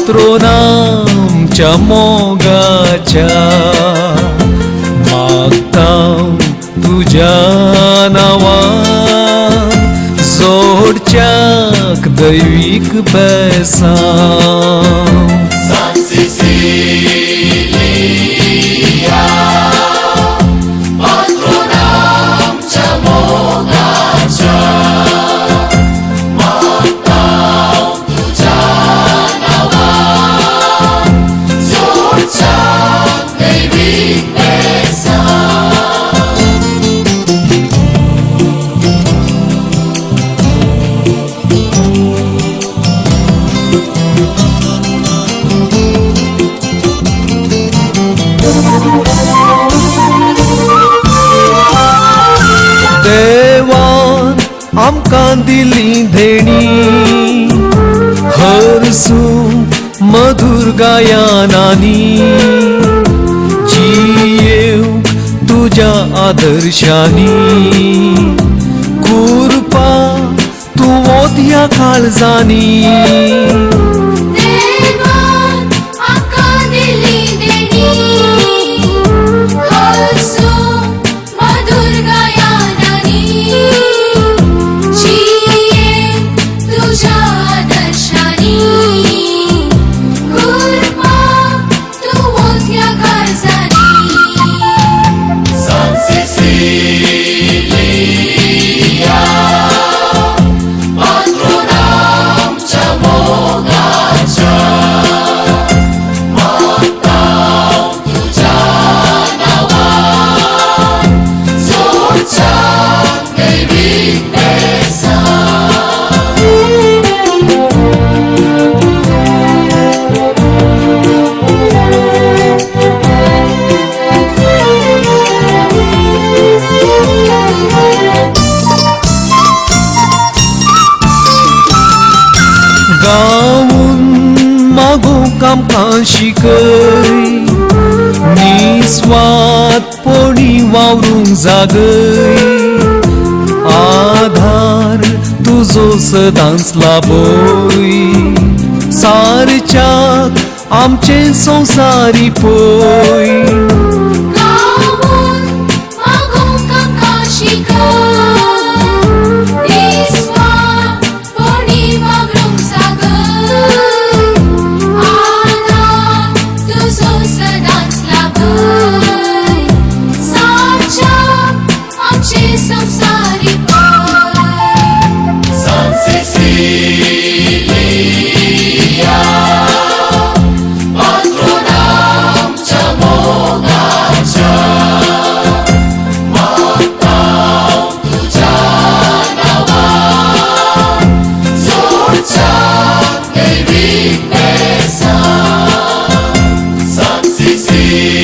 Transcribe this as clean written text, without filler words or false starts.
पात्रोनामच्या मोगाच्या मागतां तुझ्या नांवान जोडच्याक दैवीक बेसांव San Cecilia, patronamच्या मोगाच्या मागतां तुझ्या नांवान जोडच्याक दैवीक बेसांव देवान आमकां दिली देणी हरसूं मधुर गायनांनी जियेवंक तुझ्या आदर्शांनी कुरपा तूं ओतया काळजांनी देवान आमकां दिली देणी हरसूं मधुर गायनांनी जियेवंक तुझ्या आदर्शांनी कुरपा तूं ओतया काळजांनी San Cecilia, patronamच्या मोगाच्या मागतां तुझ्या नांवान जोडच्याक दैवीक बेसांव गावून मागूंक आमकां शिकय निस्वार्थपणी वावरूंक जागय आधार तुजो सदांच लाभय सारच्याक आमचे संवसारी पय गावून मागूंक आमकां शिकय निस्वार्थपणी वावरूंक जागय आधार तुजो सदांच लाभय सारच्याक आमचे संवसारी पय San Cecilia, patronamच्या मोगाच्या मागतां तुझ्या नांवान जोडच्याक दैवीक बेसांव San Cecilia